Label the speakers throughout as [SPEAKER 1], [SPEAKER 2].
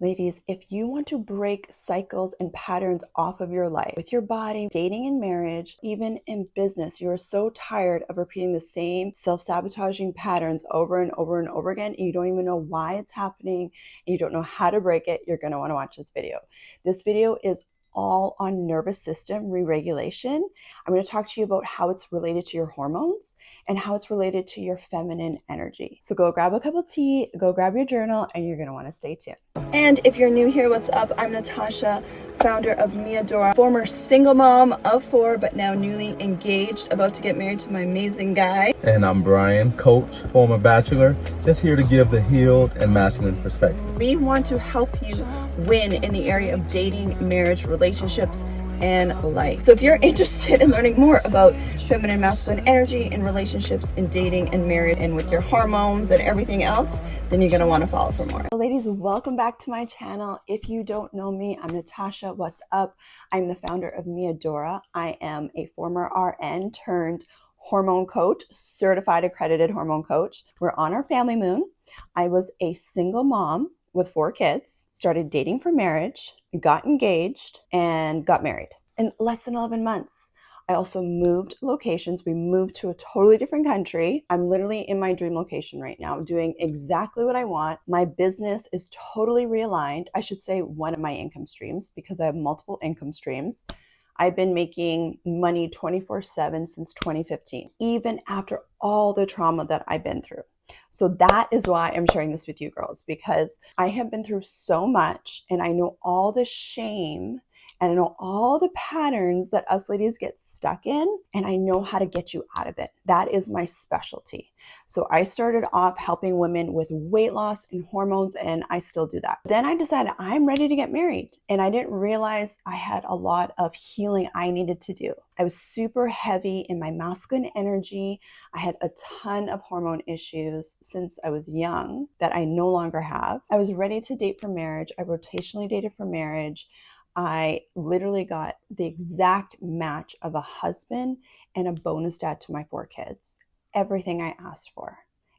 [SPEAKER 1] Ladies, if you want to break cycles and patterns off of your life, with your body, dating and marriage, even in business, you are so tired of repeating the same self-sabotaging patterns over and over and over again, and you don't even know why it's happening, and you don't know how to break it, you're going to want to watch this video. This video is all on nervous system re-regulation. I'm going to talk to you about how it's related to your hormones and how it's related to your feminine energy. So go grab a cup of tea, go grab your journal, and you're going to want to stay tuned. And if you're new here, what's up? I'm Natasha, founder of Adora, former single mom of 4, but now newly engaged, about to get married to my amazing guy.
[SPEAKER 2] And I'm Brian, coach, former bachelor, just here to give the healed and masculine perspective.
[SPEAKER 1] We want to help you win in the area of dating, marriage, relationships, and life. So if you're interested in learning more about feminine, masculine energy in relationships, in dating and marriage, and with your hormones and everything else, then you're going to want to follow for more. So ladies, welcome back to my channel. If you don't know me, I'm Natasha. What's up? I'm the founder of Adora. I am a former RN turned hormone coach, certified accredited hormone coach. We're on our family moon. I was a single mom with 4 kids, started dating for marriage, got engaged, and got married in less than 11 months. I also moved locations. We moved to a totally different country. I'm literally in my dream location right now, doing exactly what I want. My business is totally realigned. I should say one of my income streams, because I have multiple income streams. I've been making money 24/7 since 2015, even after all the trauma that I've been through. So that is why I'm sharing this with you girls, because I have been through so much and I know all the shame and I know all the patterns that us ladies get stuck in, and I know how to get you out of it. That is my specialty. So I started off helping women with weight loss and hormones, and I still do that. Then I decided I'm ready to get married, and I didn't realize I had a lot of healing I needed to do. I was super heavy in my masculine energy. I had a ton of hormone issues since I was young that I no longer have. I was ready to date for marriage. I rotationally dated for marriage. I literally got the exact match of a husband and a bonus dad to my 4 kids. Everything I asked for.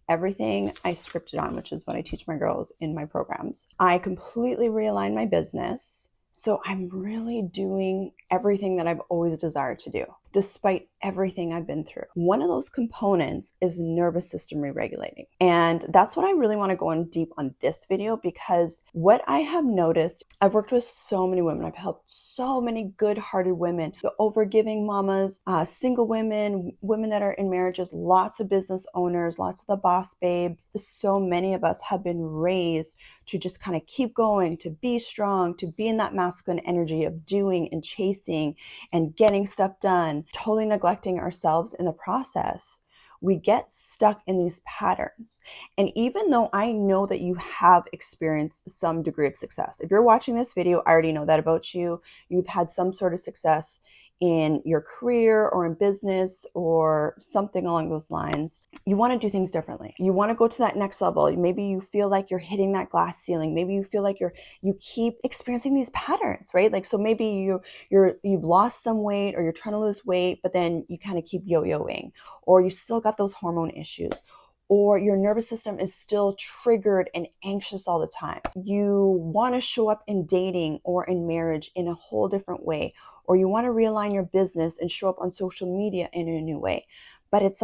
[SPEAKER 1] Everything I scripted on, which is what I teach my girls in my programs. I completely realigned my business. So I'm really doing everything that I've always desired to do, despite everything I've been through. One of those components is nervous system re-regulating. And that's what I really want to go in deep on this video, because what I have noticed, I've worked with so many women. I've helped so many good-hearted women, the overgiving mamas, single women, women that are in marriages, lots of business owners, lots of the boss babes. So many of us have been raised to just kind of keep going, to be strong, to be in that masculine energy of doing and chasing and getting stuff done, totally neglecting ourselves in the process. We get stuck in these patterns. And even though I know that you have experienced some degree of success, if you're watching this video, I already know that about you. You've had some sort of success in your career or in business or something along those lines. You want to do things differently. You want to go to that next level. Maybe you feel like you're hitting that glass ceiling. Maybe you feel like you keep experiencing these patterns, right? Like, so maybe you've lost some weight, or you're trying to lose weight, but then you kind of keep yo-yoing, or you still got those hormone issues, or your nervous system is still triggered and anxious all the time. You want to show up in dating or in marriage in a whole different way, or you want to realign your business and show up on social media in a new way. But it's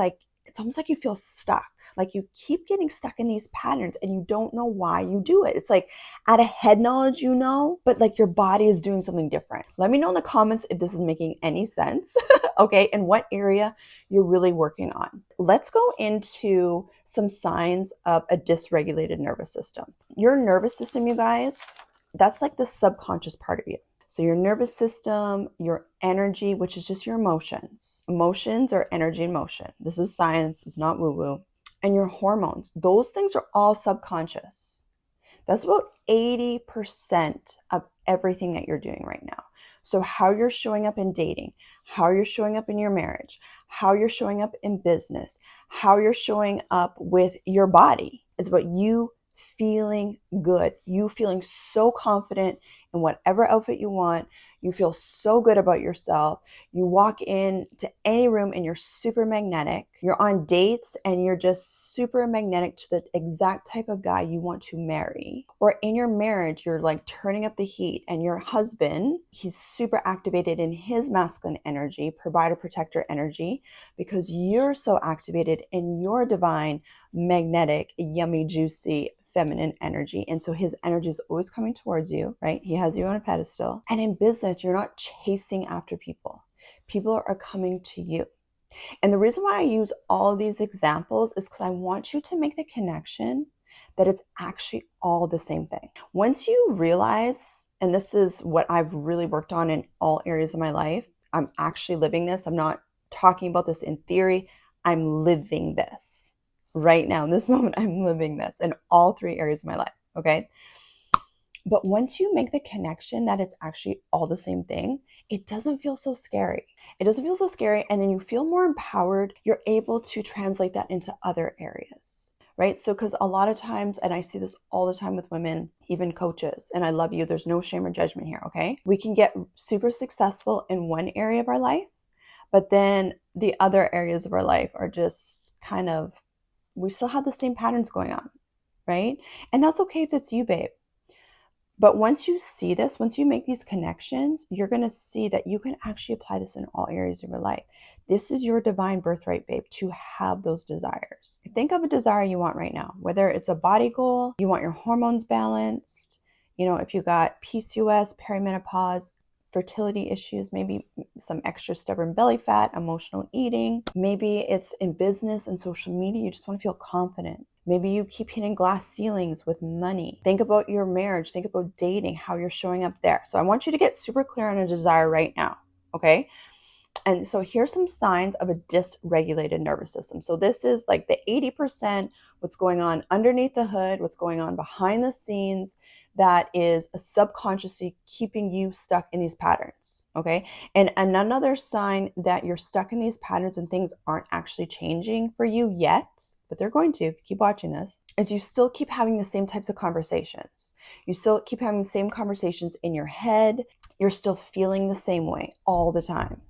[SPEAKER 1] almost like you feel stuck, like you keep getting stuck in these patterns and you don't know why you do it. It's like at a head knowledge, you know, but like your body is doing something different. Let me know in the comments if this is making any sense, okay, and what area you're really working on. Let's go into some signs of a dysregulated nervous system. Your nervous system, you guys, that's like the subconscious part of you. So your nervous system, your energy, which is just your emotions. Emotions are energy and motion. This is science, it's not woo-woo. And your hormones, those things are all subconscious. That's about 80% of everything that you're doing right now. So how you're showing up in dating, how you're showing up in your marriage, how you're showing up in business, how you're showing up with your body is about you feeling good. You feeling so confident in whatever outfit you want. You feel so good about yourself. You walk into any room and you're super magnetic. You're on dates and you're just super magnetic to the exact type of guy you want to marry. Or in your marriage, you're like turning up the heat, and your husband, he's super activated in his masculine energy, provider, protector energy, because you're so activated in your divine, magnetic, yummy, juicy, feminine energy. And so his energy is always coming towards you, right? He has you on a pedestal. And in business, you're not chasing after people. People are coming to you. And the reason why I use all of these examples is because I want you to make the connection that it's actually all the same thing. Once you realize, and this is what I've really worked on in all areas of my life, I'm actually living this. I'm not talking about this in theory. I'm living this. Right now, in this moment, I'm living this in all 3 areas of my life, okay? But once you make the connection that it's actually all the same thing, it doesn't feel so scary. It doesn't feel so scary, and then you feel more empowered. You're able to translate that into other areas, right? So, because a lot of times, and I see this all the time with women, even coaches, and I love you, there's no shame or judgment here, okay? We can get super successful in one area of our life, but then the other areas of our life are just kind of, we still have the same patterns going on, right? And that's okay if it's you, babe. But once you see this, once you make these connections, you're going to see that you can actually apply this in all areas of your life. This is your divine birthright, babe, to have those desires. Think of a desire you want right now, whether it's a body goal, you want your hormones balanced, if you got PCOS, perimenopause, fertility issues, maybe some extra stubborn belly fat, emotional eating. Maybe it's in business and social media. You just want to feel confident. Maybe you keep hitting glass ceilings with money. Think about your marriage. Think about dating, how you're showing up there. So I want you to get super clear on a desire right now, okay? And so here's some signs of a dysregulated nervous system. So this is like the 80%, what's going on underneath the hood, what's going on behind the scenes, that is subconsciously keeping you stuck in these patterns, okay? And another sign that you're stuck in these patterns and things aren't actually changing for you yet, but they're going to, if you keep watching this, is you still keep having the same types of conversations. You still keep having the same conversations in your head. You're still feeling the same way all the time.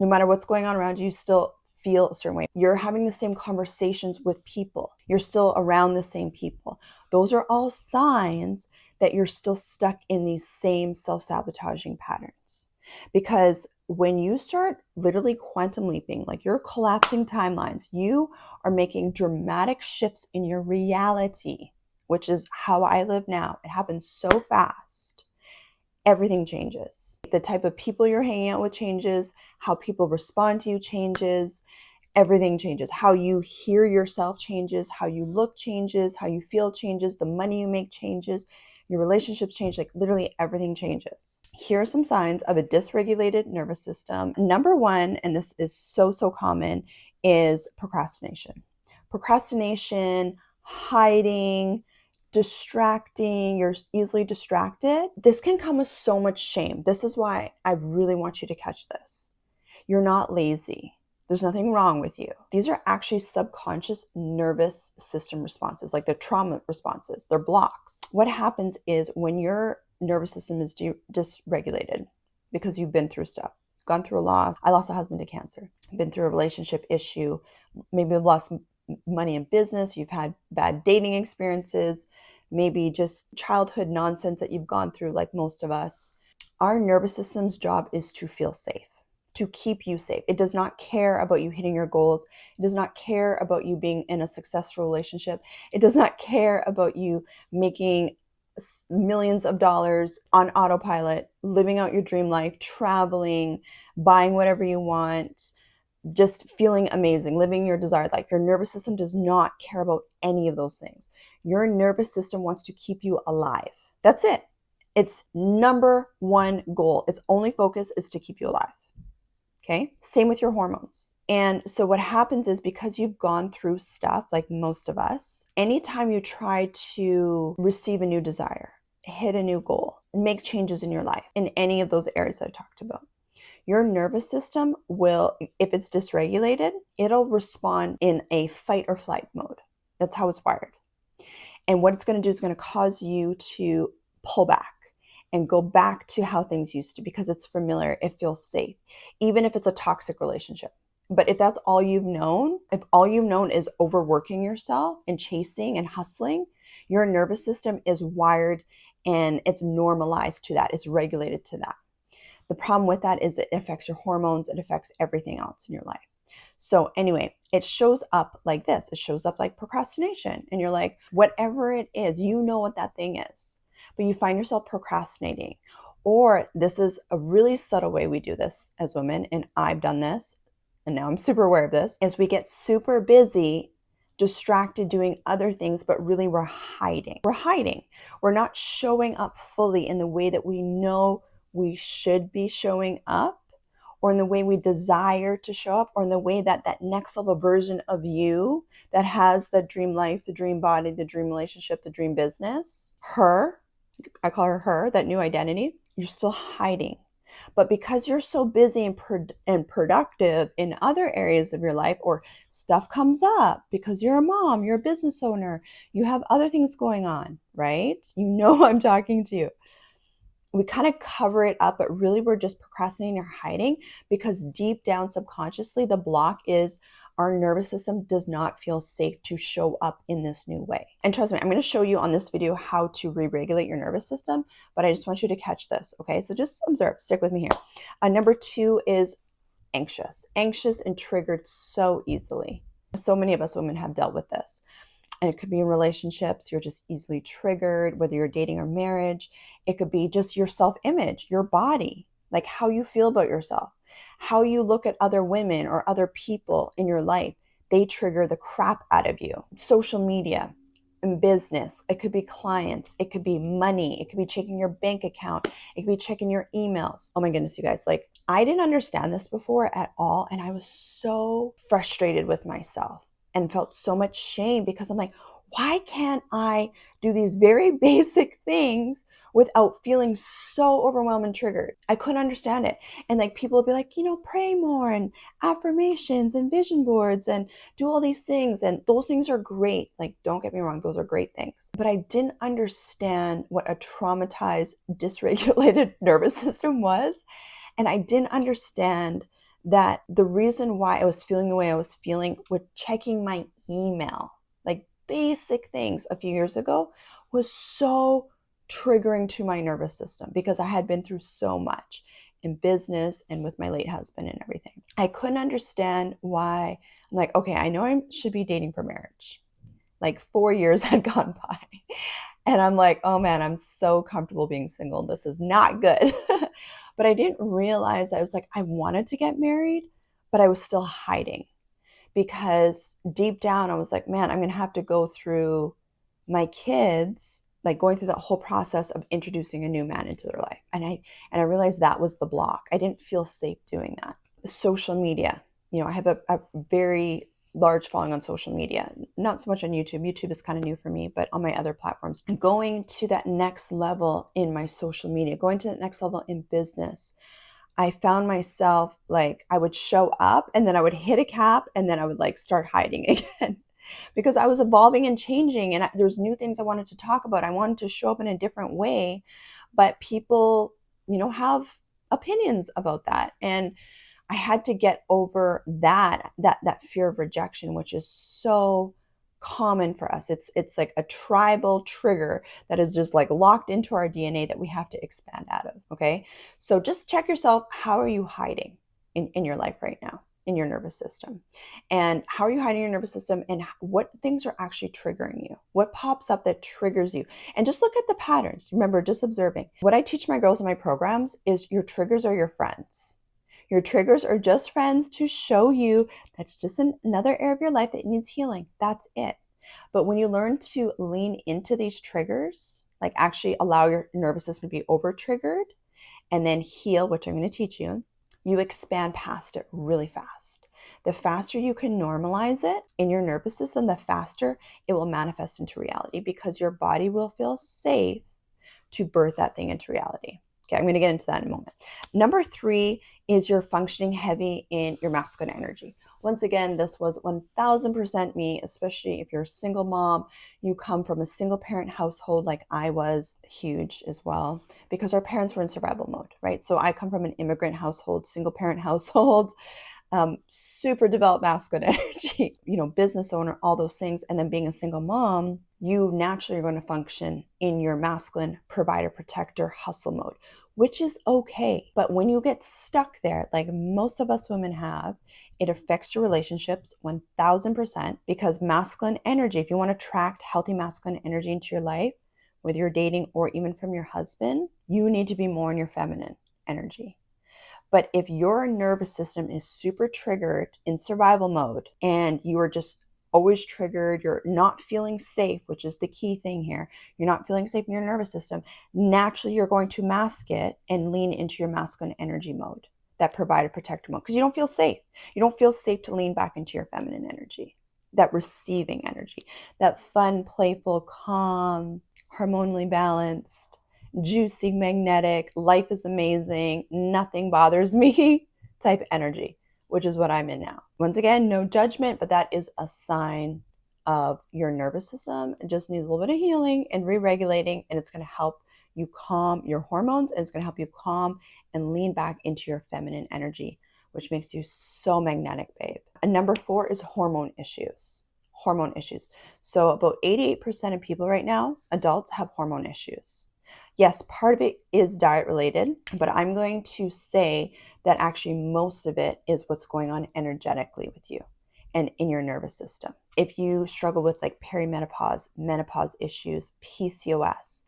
[SPEAKER 1] No matter what's going on around you, you still feel a certain way. You're having the same conversations with people. You're still around the same people. Those are all signs that you're still stuck in these same self-sabotaging patterns. Because when you start literally quantum leaping, like you're collapsing timelines, you are making dramatic shifts in your reality, which is how I live now. It happens so fast. Everything changes. The type of people you're hanging out with changes. How people respond to you changes. Everything changes. How you hear yourself changes. How you look changes. How you feel changes. The money you make changes. Your relationships change. Like literally everything changes. Here are some signs of a dysregulated nervous system. Number 1, and this is so common, is procrastination. Procrastination, hiding, distracting, you're easily distracted. This can come with so much shame. This is why I really want you to catch this. You're not lazy. There's nothing wrong with you. These are actually subconscious nervous system responses, like the trauma responses. They're blocks. What happens is when your nervous system is dysregulated because you've been through stuff, gone through a loss. I lost a husband to cancer. Been through a relationship issue. Maybe lost money in business, you've had bad dating experiences, maybe just childhood nonsense that you've gone through like most of us. Our nervous system's job is to feel safe, to keep you safe. It does not care about you hitting your goals. It does not care about you being in a successful relationship. It does not care about you making millions of dollars on autopilot, living out your dream life, traveling, buying whatever you want, just feeling amazing, living your desired life. Your nervous system does not care about any of those things. Your nervous system wants to keep you alive. That's it. Its number 1 goal, its only focus is to keep you alive. Okay? Same with your hormones. And so what happens is because you've gone through stuff, like most of us, anytime you try to receive a new desire, hit a new goal, make changes in your life, in any of those areas I talked about, your nervous system will, if it's dysregulated, it'll respond in a fight or flight mode. That's how it's wired. And what it's going to do is going to cause you to pull back and go back to how things used to, because it's familiar, it feels safe, even if it's a toxic relationship. But if that's all you've known, if all you've known is overworking yourself and chasing and hustling, your nervous system is wired and it's normalized to that. It's regulated to that. The problem with that is it affects your hormones. It affects everything else in your life. So anyway, it shows up like this. It shows up like procrastination. And you're like, whatever it is, you know what that thing is, but you find yourself procrastinating. Or this is a really subtle way we do this as women, and I've done this, and now I'm super aware of this, is we get super busy, distracted doing other things, but really we're hiding. We're hiding. We're not showing up fully in the way that we know we should be showing up, or in the way we desire to show up, or in the way that that next level version of you that has the dream life, the dream body, the dream relationship, the dream business, her, I call her, that new identity, you're still hiding. But because you're so busy and productive in other areas of your life, or stuff comes up because you're a mom, you're a business owner, you have other things going on, right? You know I'm talking to you. We kind of cover it up, but really we're just procrastinating or hiding, because deep down subconsciously, the block is our nervous system does not feel safe to show up in this new way. And trust me, I'm going to show you on this video how to re-regulate your nervous system, but I just want you to catch this, okay? So just observe, stick with me here. Number 2 is anxious and triggered so easily. So many of us women have dealt with this. And it could be in relationships, you're just easily triggered, whether you're dating or marriage. It could be just your self-image, your body, like how you feel about yourself, how you look at other women or other people in your life. They trigger the crap out of you. Social media, in business, it could be clients, it could be money, it could be checking your bank account, it could be checking your emails. Oh my goodness, you guys, like I didn't understand this before at all. And I was so frustrated with myself and felt so much shame, because I'm like, why can't I do these very basic things without feeling so overwhelmed and triggered? I couldn't understand it. And like people would be like, pray more and affirmations and vision boards and do all these things. And those things are great. Like, don't get me wrong, those are great things. But I didn't understand what a traumatized, dysregulated nervous system was. And I didn't understand that the reason why I was feeling the way I was feeling with checking my email, like basic things a few years ago, was so triggering to my nervous system, because I had been through so much in business and with my late husband and everything. I couldn't understand why. I'm like, okay, I know I should be dating for marriage. Like 4 years had gone by. And I'm like, oh man, I'm so comfortable being single. This is not good. But I didn't realize, I was like, I wanted to get married, but I was still hiding, because deep down I was like, man, I'm going to have to go through my kids, like going through that whole process of introducing a new man into their life. And I realized that was the block. I didn't feel safe doing that. Social media, I have a very large following on social media, not so much on YouTube. YouTube is kind of new for me, but on my other platforms, going to that next level in my social media, going to that next level in business, I found myself like I would show up and then I would hit a cap and then I would like start hiding again, because I was evolving and changing, and there's new things I wanted to talk about. I wanted to show up in a different way, but people, have opinions about that. And I had to get over that fear of rejection, which is so common for us. It's like a tribal trigger that is just like locked into our DNA that we have to expand out of. Okay. So just check yourself. How are you hiding in your life right now, in your nervous system? And how are you hiding your nervous system, and what things are actually triggering you? What pops up that triggers you? And just look at the patterns. Remember, just observing. What I teach my girls in my programs is your triggers are your friends. Your triggers are just friends to show you that's just another area of your life that needs healing. That's it. But when you learn to lean into these triggers, like actually allow your nervous system to be over-triggered and then heal, which I'm going to teach you, you expand past it really fast. The faster you can normalize it in your nervous system, the faster it will manifest into reality, because your body will feel safe to birth that thing into reality. Okay, I'm going to get into that in a moment. Number 3 is you're functioning heavy in your masculine energy. Once again, this was 1000% me, especially if you're a single mom, you come from a single parent household like I was, huge as well, because our parents were in survival mode, right? So I come from an immigrant household, single parent household, super developed masculine energy, business owner, all those things. And then being a single mom, you naturally are going to function in your masculine provider, protector, hustle mode, which is okay. But when you get stuck there, like most of us women have, it affects your relationships 1000%, because masculine energy, if you want to attract healthy masculine energy into your life, whether you're dating or even from your husband, you need to be more in your feminine energy. But if your nervous system is super triggered in survival mode and you are just always triggered, you're not feeling safe, which is the key thing here. You're not feeling safe in your nervous system. Naturally, you're going to mask it and lean into your masculine energy mode, that provider protector mode, because you don't feel safe. You don't feel safe to lean back into your feminine energy, that receiving energy, that fun, playful, calm, hormonally balanced, juicy, magnetic, life is amazing, nothing bothers me type energy, which is what I'm in now. Once again, no judgment, but that is a sign of your nervous system. It just needs a little bit of healing and re-regulating, and it's going to help you calm your hormones, and it's going to help you calm and lean back into your feminine energy, which makes you so magnetic, babe. And number 4 is hormone issues. Hormone issues. So about 88% of people right now, adults, have hormone issues. Yes, part of it is diet related, but I'm going to say that actually most of it is what's going on energetically with you and in your nervous system. If you struggle with like perimenopause, menopause issues, PCOS,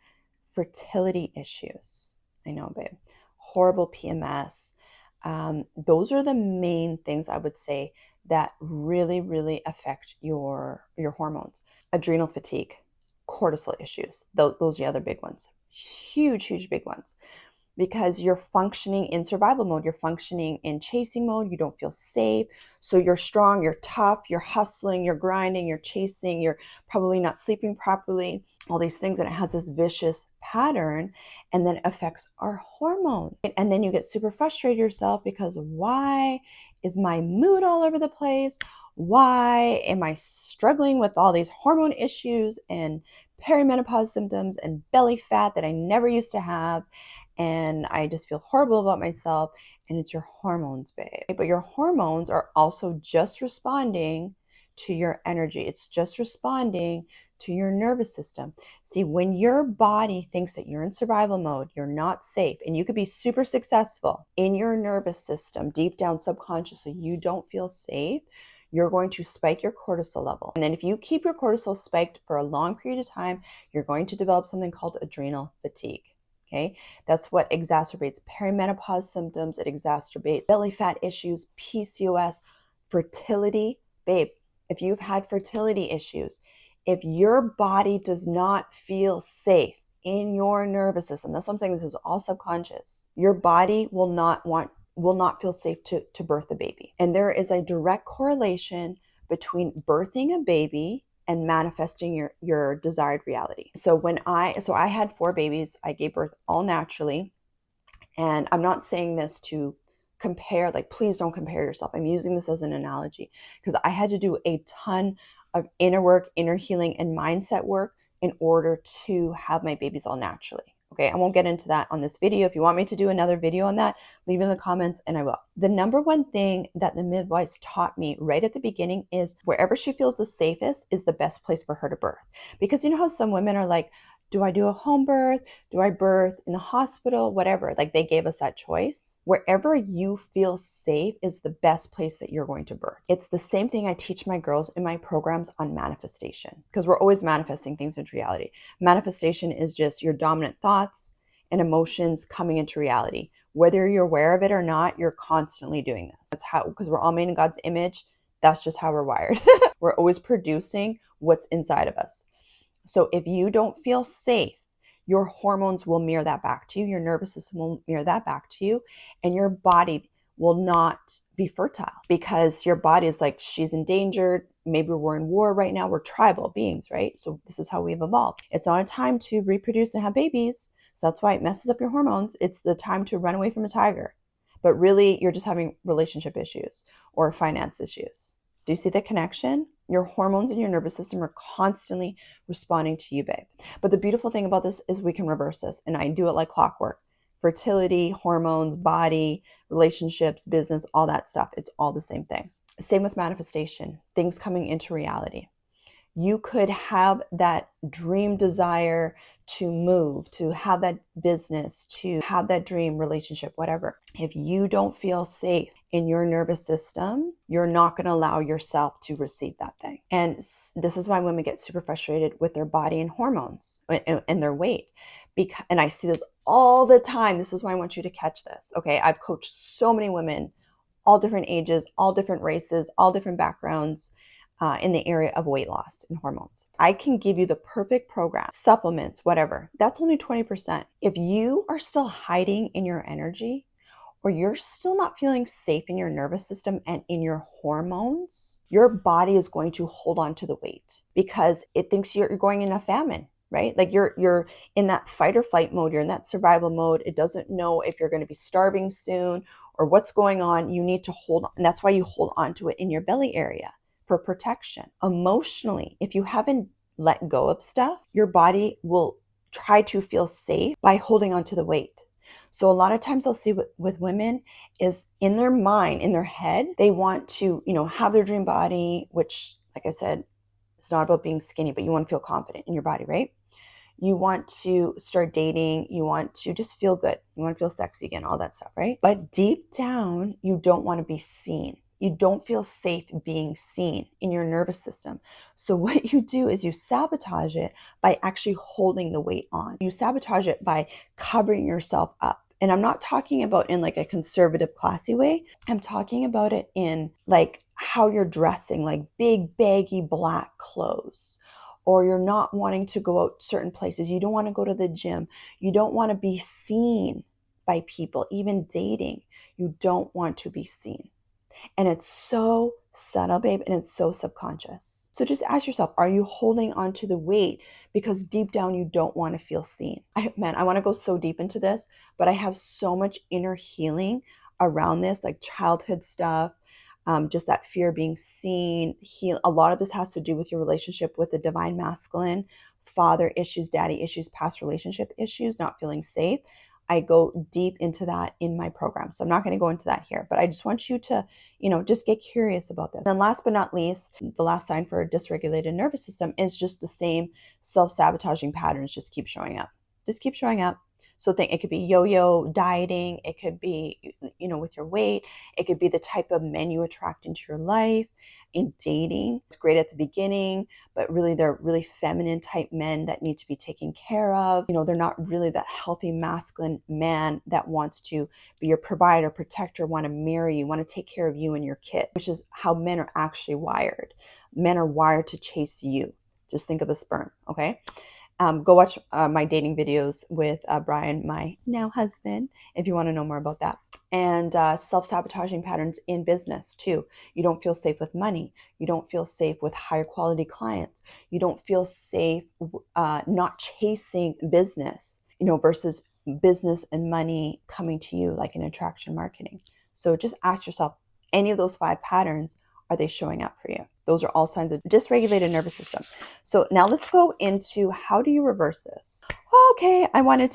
[SPEAKER 1] fertility issues, I know, babe, horrible PMS, those are the main things I would say that really, really affect your hormones. Adrenal fatigue, cortisol issues, those are the other big ones. Huge big ones, because you're functioning in survival mode, you're functioning in chasing mode, you don't feel safe. So you're strong, you're tough, you're hustling, you're grinding, you're chasing, you're probably not sleeping properly, all these things, and it has this vicious pattern, and then it affects our hormones. And then you get super frustrated yourself because why is my mood all over the place? Why am I struggling with all these hormone issues and perimenopause symptoms and belly fat that I never used to have? And I just feel horrible about myself. And it's your hormones, babe. But your hormones are also just responding to your energy. It's just responding to your nervous system. See, when your body thinks that you're in survival mode, you're not safe, and you could be super successful in your nervous system, deep down subconsciously, you don't feel safe, you're going to spike your cortisol level. And then if you keep your cortisol spiked for a long period of time, you're going to develop something called adrenal fatigue. Okay, that's what exacerbates perimenopause symptoms. It exacerbates belly fat issues, PCOS, fertility. Babe, if you've had fertility issues, if your body does not feel safe in your nervous system, that's what I'm saying, this is all subconscious, your body will not feel safe to birth a baby. And there is a direct correlation between birthing a baby and manifesting your desired reality. So I had 4 babies. I gave birth all naturally. And I'm not saying this to compare, like, please don't compare yourself. I'm using this as an analogy because I had to do a ton of inner work, inner healing, and mindset work in order to have my babies all naturally. Okay, I won't get into that on this video. If you want me to do another video on that, leave it in the comments and I will. The number one thing that the midwives taught me right at the beginning is wherever she feels the safest is the best place for her to birth. Because you know how some women are like, do I do a home birth? Do I birth in the hospital? Whatever. Like, they gave us that choice. Wherever you feel safe is the best place that you're going to birth. It's the same thing I teach my girls in my programs on manifestation, because we're always manifesting things into reality. Manifestation is just your dominant thoughts and emotions coming into reality. Whether you're aware of it or not, you're constantly doing this. That's how, because we're all made in God's image. That's just how we're wired. We're always producing what's inside of us. So if you don't feel safe, your hormones will mirror that back to you. Your nervous system will mirror that back to you. And your body will not be fertile because your body is like, she's endangered. Maybe we're in war right now. We're tribal beings, right? So this is how we've evolved. It's not a time to reproduce and have babies. So that's why it messes up your hormones. It's the time to run away from a tiger. But really, you're just having relationship issues or finance issues. Do you see the connection? Your hormones and your nervous system are constantly responding to you, babe. But the beautiful thing about this is we can reverse this, and I do it like clockwork. Fertility, hormones, body, relationships, business, all that stuff. It's all the same thing. Same with manifestation, things coming into reality. You could have that dream desire to move, to have that business, to have that dream relationship, whatever. If you don't feel safe in your nervous system, you're not going to allow yourself to receive that thing. And this is why women get super frustrated with their body and hormones and their weight. And I see this all the time. This is why I want you to catch this. Okay. I've coached so many women, all different ages, all different races, all different backgrounds, in the area of weight loss and hormones. I can give you the perfect program, supplements, whatever. That's only 20%. If you are still hiding in your energy, or you're still not feeling safe in your nervous system and in your hormones, your body is going to hold on to the weight because it thinks you're going in a famine, right? Like you're in that fight or flight mode, you're in that survival mode. It doesn't know if you're going to be starving soon or what's going on. You need to hold on. And that's why you hold on to it in your belly area for protection. Emotionally, if you haven't let go of stuff, your body will try to feel safe by holding on to the weight. So a lot of times I'll see with women is in their mind, in their head, they want to, have their dream body, which, like I said, it's not about being skinny, but you want to feel confident in your body, right? You want to start dating. You want to just feel good. You want to feel sexy again, all that stuff, right? But deep down, you don't want to be seen. You don't feel safe being seen in your nervous system. So what you do is you sabotage it by actually holding the weight on. You sabotage it by covering yourself up. And I'm not talking about in like a conservative, classy way. I'm talking about it in like how you're dressing, like big, baggy black clothes. Or you're not wanting to go out certain places. You don't want to go to the gym. You don't want to be seen by people, even dating. You don't want to be seen. And it's so subtle, babe, and it's so subconscious. So just ask yourself, are you holding on to the weight because deep down you don't want to feel seen? I want to go so deep into this, but I have so much inner healing around this, like childhood stuff, just that fear of being seen. A lot of this has to do with your relationship with the divine masculine, father issues, daddy issues, past relationship issues, not feeling safe. I go deep into that in my program. So I'm not going to go into that here, but I just want you to, just get curious about this. And last but not least, the last sign for a dysregulated nervous system is just the same self-sabotaging patterns just keep showing up. Just keep showing up. So it could be yo-yo dieting. It could be, with your weight. It could be the type of men you attract into your life. In dating, it's great at the beginning, but really they're really feminine type men that need to be taken care of. They're not really that healthy masculine man that wants to be your provider, protector, want to marry you, want to take care of you and your kid, which is how men are actually wired. Men are wired to chase you. Just think of the sperm, okay? Go watch my dating videos with Brian, my now husband, if you want to know more about that. And self-sabotaging patterns in business too. You don't feel safe with money. You don't feel safe with higher quality clients. You don't feel safe not chasing business, versus business and money coming to you like in attraction marketing. So just ask yourself, any of those 5 patterns, are they showing up for you? Those are all signs of dysregulated nervous system. So now let's go into how do you reverse this? Okay, I wanted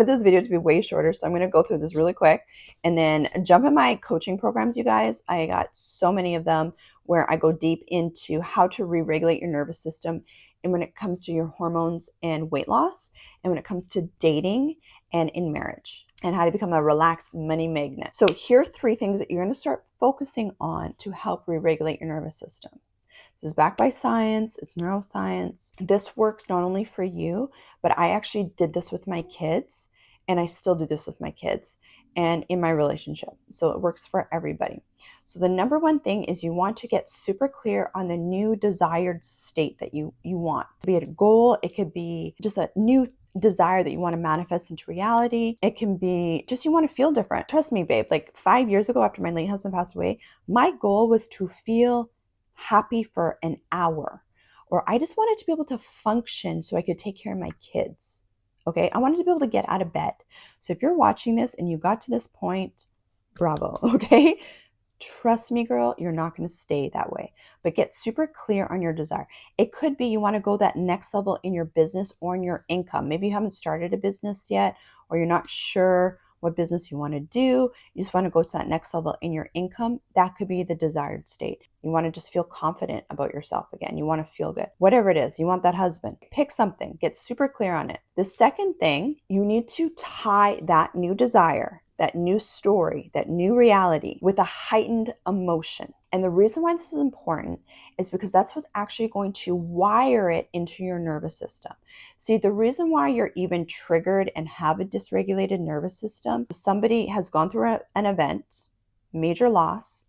[SPEAKER 1] this video to be way shorter, so I'm going to go through this really quick and then jump in my coaching programs, you guys. I got so many of them where I go deep into how to re-regulate your nervous system, and when it comes to your hormones and weight loss, and when it comes to dating and in marriage, and how to become a relaxed money magnet. So here are 3 things that you're going to start focusing on to help re-regulate your nervous system. This is backed by science. It's neuroscience. This works not only for you, but I actually did this with my kids, and I still do this with my kids and in my relationship. So it works for everybody. So the number 1 thing is you want to get super clear on the new desired state that you want. Be it a goal, it could be just a new desire that you want to manifest into reality. It can be just you want to feel different. Trust me, babe, like 5 years ago after my late husband passed away, my goal was to feel happy for an hour, or I just wanted to be able to function so I could take care of my kids. Okay, I wanted to be able to get out of bed. So if you're watching this and you got to this point, bravo. Okay, trust me, girl, you're not going to stay that way, but get super clear on your desire. It could be you want to go that next level in your business or in your income. Maybe you haven't started a business yet, or you're not sure what business you want to do. You just want to go to that next level in your income. That could be the desired state. You want to just feel confident about yourself again. You want to feel good. Whatever it is, you want that husband. Pick something, get super clear on it. The second thing, you need to tie that new desire, that new story, that new reality with a heightened emotion. And the reason why this is important is because that's what's actually going to wire it into your nervous system. See, the reason why you're even triggered and have a dysregulated nervous system, somebody has gone through an event, major loss,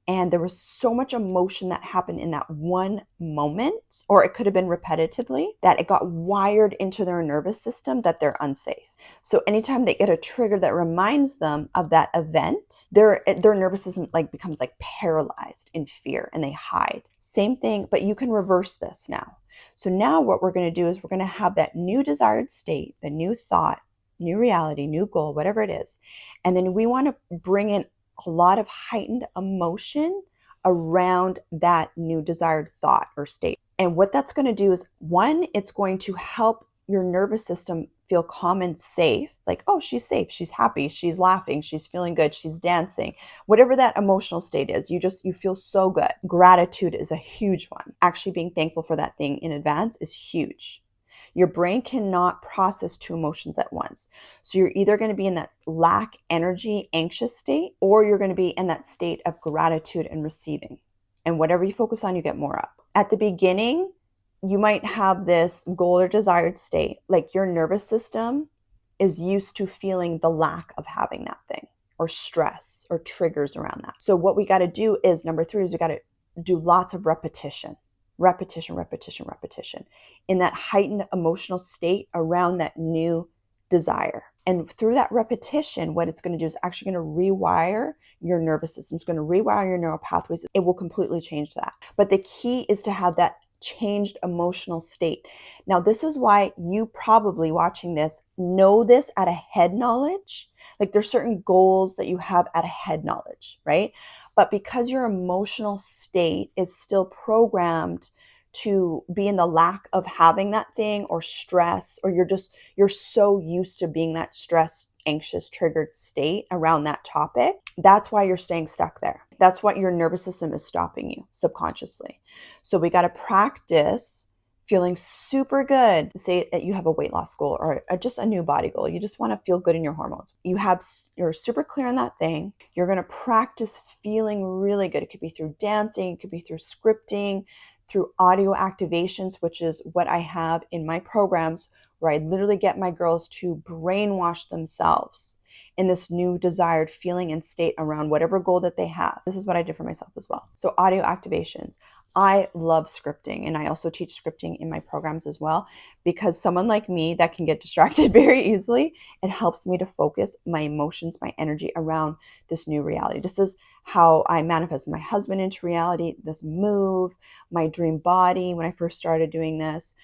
[SPEAKER 1] and there was so much emotion that happened in that one moment, or it could have been repetitively, that it got wired into their nervous system that they're unsafe. So anytime they get a trigger that reminds them of that event, their nervous system becomes paralyzed in fear and they hide. Same thing, but you can reverse this now. So now what we're going to do is we're going to have that new desired state, the new thought, new reality, new goal, whatever it is. And then we want to bring in a lot of heightened emotion around that new desired thought or state. And what that's going to do is, one, it's going to help your nervous system feel calm and safe. Like, oh, she's safe, she's happy, she's laughing, she's feeling good, she's dancing. Whatever that emotional state is, you feel so good. Gratitude is a huge one. Actually being thankful for that thing in advance is huge. Your brain cannot process two emotions at once. So you're either going to be in that lack energy, anxious state, or you're going to be in that state of gratitude and receiving. And whatever you focus on, you get more of. At the beginning, you might have this goal or desired state. Like your nervous system is used to feeling the lack of having that thing, or stress or triggers around that. So what we got to do is, number 3 is we got to do lots of repetition in that heightened emotional state around that new desire. And through that repetition, what it's going to do is actually going to rewire your nervous system. It's going to rewire your neural pathways. It will completely change that. But the key is to have that changed emotional state. Now, this is why you probably watching this know this at a head knowledge. Like there's certain goals that you have at a head knowledge, right? But because your emotional state is still programmed to be in the lack of having that thing, or stress, or you're so used to being that stressed, anxious, triggered state around that topic, that's why you're staying stuck there. That's what your nervous system is stopping you subconsciously. So we got to practice feeling super good. Say that you have a weight loss goal or just a new body goal. You just want to feel good in your hormones. You're super clear on that thing. You're going to practice feeling really good. It could be through dancing, it could be through scripting, through audio activations, which is what I have in my programs, where I literally get my girls to brainwash themselves in this new desired feeling and state around whatever goal that they have. This is what I did for myself as well. So audio activations. I love scripting, and I also teach scripting in my programs as well, because someone like me that can get distracted very easily, it helps me to focus my emotions, my energy around this new reality. This is how I manifested my husband into reality, this move, my dream body when I first started doing this,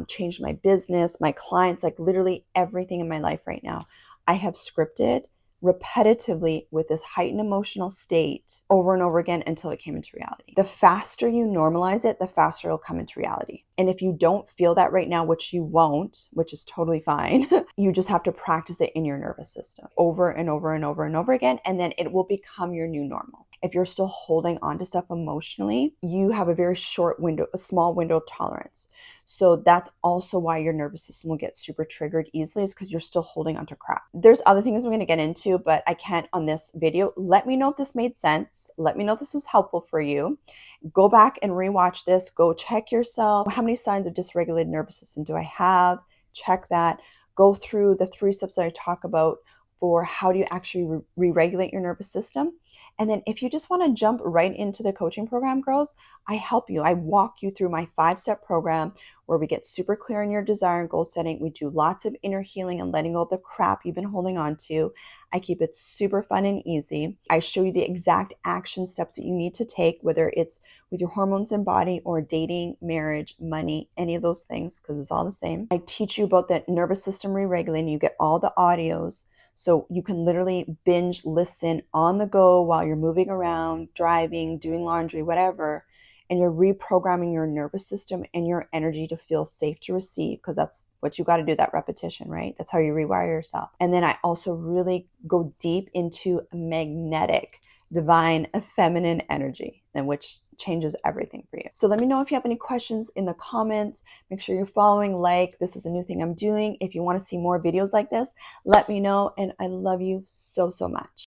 [SPEAKER 1] changed my business, my clients, like literally everything in my life right now. I have scripted repetitively with this heightened emotional state over and over again until it came into reality. The faster you normalize it, the faster it'll come into reality. And if you don't feel that right now, which you won't, which is totally fine, you just have to practice it in your nervous system over and over and over and over again, and then it will become your new normal. If you're still holding on to stuff emotionally, you have a very short window, a small window of tolerance. So that's also why your nervous system will get super triggered easily, is because you're still holding on to crap. There's other things I'm going to get into, but I can't on this video. Let me know if this made sense. Let me know if this was helpful for you. Go back and rewatch this. Go check yourself. How many signs of dysregulated nervous system do I have? Check that. Go through the 3 steps that I talk about for how do you actually re-regulate your nervous system. And then if you just want to jump right into the coaching program, girls, I help you. I walk you through my 5-step program where we get super clear on your desire and goal setting. We do lots of inner healing and letting go of the crap you've been holding on to. I keep it super fun and easy. I show you the exact action steps that you need to take, whether it's with your hormones and body or dating, marriage, money, any of those things, because it's all the same. I teach you about that nervous system re-regulating. You get all the audios, so you can literally binge listen on the go while you're moving around, driving, doing laundry, whatever. And you're reprogramming your nervous system and your energy to feel safe to receive, because that's what you got to do, that repetition, right? That's how you rewire yourself. And then I also really go deep into magnetic, divine, feminine energy, and which changes everything for you. So let me know if you have any questions in the comments. Make sure you're following, like, this is a new thing I'm doing. If you want to see more videos like this, let me know. And I love you so, so much.